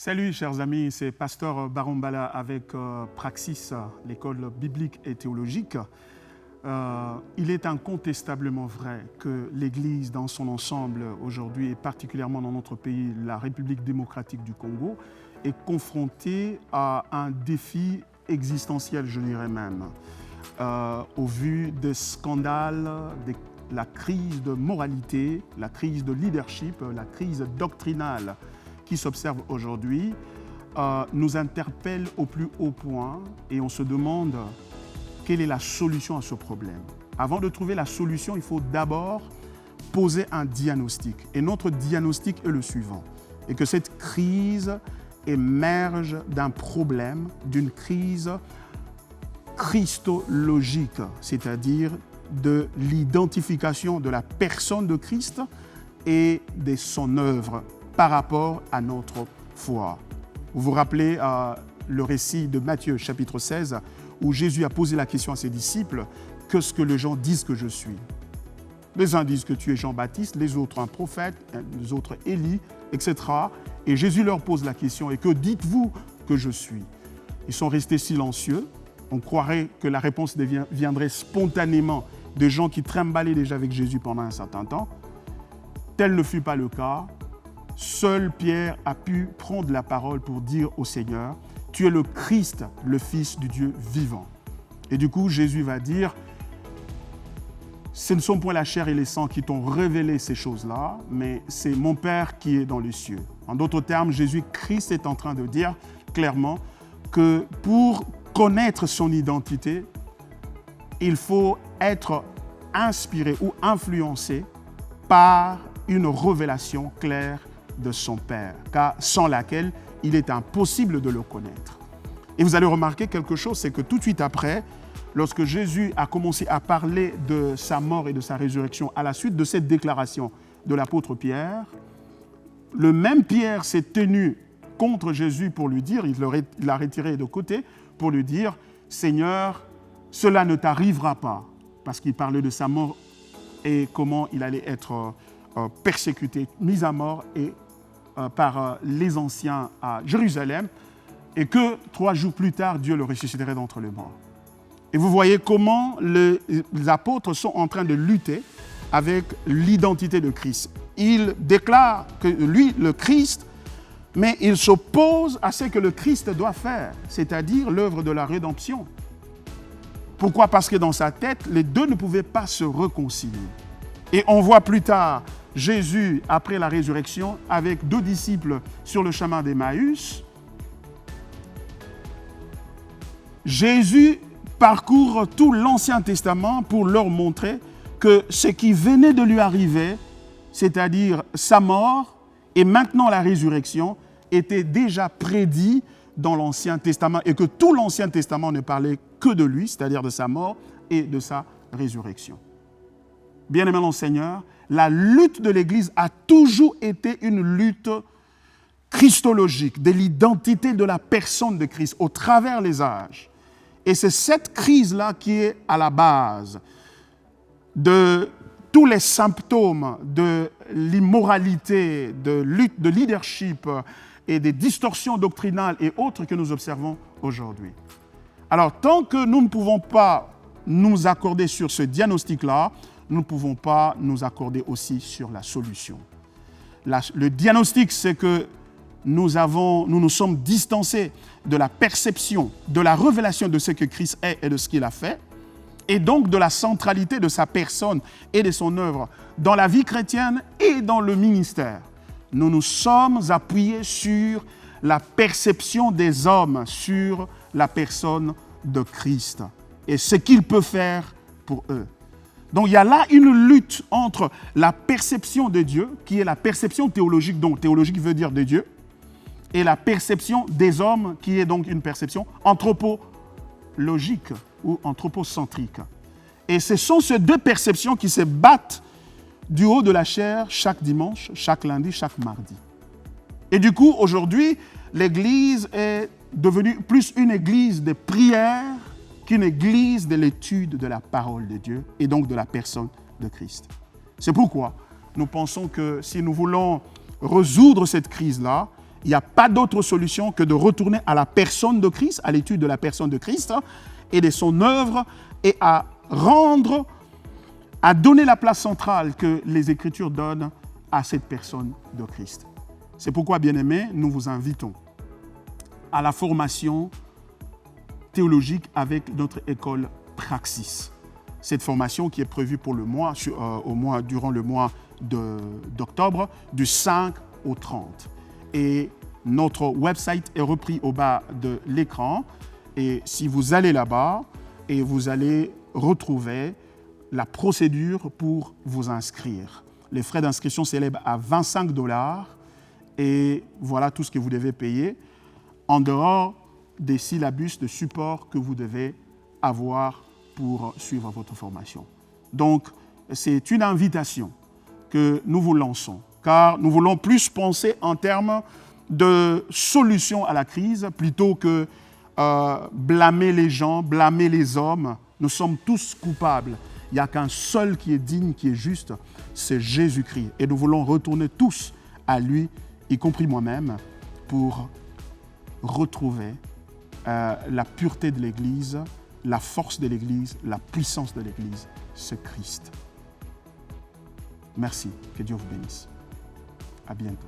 Salut chers amis, c'est Pasteur Barombala avec Praxis, l'école biblique et théologique. Il est incontestablement vrai que l'Église dans son ensemble aujourd'hui, et particulièrement dans notre pays, la République démocratique du Congo, est confrontée à un défi existentiel, je dirais même, au vu des scandales, la crise de moralité, la crise de leadership, la crise doctrinale qui s'observe aujourd'hui, nous interpelle au plus haut point et on se demande quelle est la solution à ce problème. Avant de trouver la solution, il faut d'abord poser un diagnostic. Et notre diagnostic est le suivant, et que cette crise émerge d'un problème, d'une crise christologique, c'est-à-dire de l'identification de la personne de Christ et de son œuvre par rapport à notre foi. Vous vous rappelez le récit de Matthieu, chapitre 16, où Jésus a posé la question à ses disciples, « Qu'est-ce que les gens disent que je suis ?» Les uns disent que tu es Jean-Baptiste, les autres un prophète, les autres Élie, etc. Et Jésus leur pose la question, « Et que dites-vous que je suis ?» Ils sont restés silencieux. On croirait que la réponse viendrait spontanément de gens qui trimbalaient déjà avec Jésus pendant un certain temps. Tel ne fut pas le cas. Seul Pierre a pu prendre la parole pour dire au Seigneur, « Tu es le Christ, le Fils du Dieu vivant. » Et du coup, Jésus va dire, « Ce ne sont point la chair et les sangs qui t'ont révélé ces choses-là, mais c'est mon Père qui est dans les cieux. » En d'autres termes, Jésus-Christ est en train de dire clairement que pour connaître son identité, il faut être inspiré ou influencé par une révélation claire de son Père, car sans laquelle il est impossible de le connaître. Et vous allez remarquer quelque chose, c'est que tout de suite après, lorsque Jésus a commencé à parler de sa mort et de sa résurrection, à la suite de cette déclaration de l'apôtre Pierre, le même Pierre s'est tenu contre Jésus pour lui dire, il l'a retiré de côté, pour lui dire, « Seigneur, cela ne t'arrivera pas », parce qu'il parlait de sa mort et comment il allait être persécuté, mis à mort et par les anciens à Jérusalem, et que 3 jours plus tard, Dieu le ressusciterait d'entre les morts. Et vous voyez comment les apôtres sont en train de lutter avec l'identité de Christ. Ils déclarent que lui, le Christ, mais ils s'opposent à ce que le Christ doit faire, c'est-à-dire l'œuvre de la rédemption. Pourquoi? Parce que dans sa tête, les deux ne pouvaient pas se réconcilier. Et on voit plus tard Jésus, après la résurrection, avec 2 disciples sur le chemin d'Emmaüs. Jésus parcourt tout l'Ancien Testament pour leur montrer que ce qui venait de lui arriver, c'est-à-dire sa mort et maintenant la résurrection, était déjà prédit dans l'Ancien Testament et que tout l'Ancien Testament ne parlait que de lui, c'est-à-dire de sa mort et de sa résurrection. Bien-aimés dans le Seigneur, la lutte de l'Église a toujours été une lutte christologique, de l'identité de la personne de Christ au travers les âges. Et c'est cette crise-là qui est à la base de tous les symptômes de l'immoralité, de lutte, de leadership et des distorsions doctrinales et autres que nous observons aujourd'hui. Alors, tant que nous ne pouvons pas nous accorder sur ce diagnostic-là, nous ne pouvons pas nous accorder aussi sur la solution. Le diagnostic, c'est que nous nous sommes distancés de la perception, de la révélation de ce que Christ est et de ce qu'il a fait, et donc de la centralité de sa personne et de son œuvre dans la vie chrétienne et dans le ministère. Nous nous sommes appuyés sur la perception des hommes, sur la personne de Christ et ce qu'il peut faire pour eux. Donc, il y a là une lutte entre la perception de Dieu, qui est la perception théologique, donc théologique veut dire de Dieu, et la perception des hommes, qui est donc une perception anthropologique ou anthropocentrique. Et ce sont ces 2 perceptions qui se battent du haut de la chair chaque dimanche, chaque lundi, chaque mardi. Et du coup, aujourd'hui, l'Église est devenue plus une église de prière qu'une église de l'étude de la parole de Dieu et donc de la personne de Christ. C'est pourquoi nous pensons que si nous voulons résoudre cette crise-là, Il n'y a pas d'autre solution que de retourner à la personne de Christ, à l'étude de la personne de Christ et de son œuvre, et à donner la place centrale que les Écritures donnent à cette personne de Christ. C'est pourquoi, bien-aimés, nous vous invitons à la formation théologique avec notre école Praxis. Cette formation qui est prévue pour durant le mois d'octobre, du 5 au 30. Et notre website est repris au bas de l'écran. Et si vous allez là-bas, et vous allez retrouver la procédure pour vous inscrire. Les frais d'inscription s'élèvent à 25 $. Et voilà tout ce que vous devez payer, en dehors des syllabus de support que vous devez avoir pour suivre votre formation. Donc, c'est une invitation que nous vous lançons, car nous voulons plus penser en termes de solution à la crise, plutôt que blâmer les gens, blâmer les hommes. Nous sommes tous coupables. Il n'y a qu'un seul qui est digne, qui est juste, c'est Jésus-Christ. Et nous voulons retourner tous à lui, y compris moi-même, pour retrouver la pureté de l'Église, la force de l'Église, la puissance de l'Église, c'est Christ. Merci, que Dieu vous bénisse. À bientôt.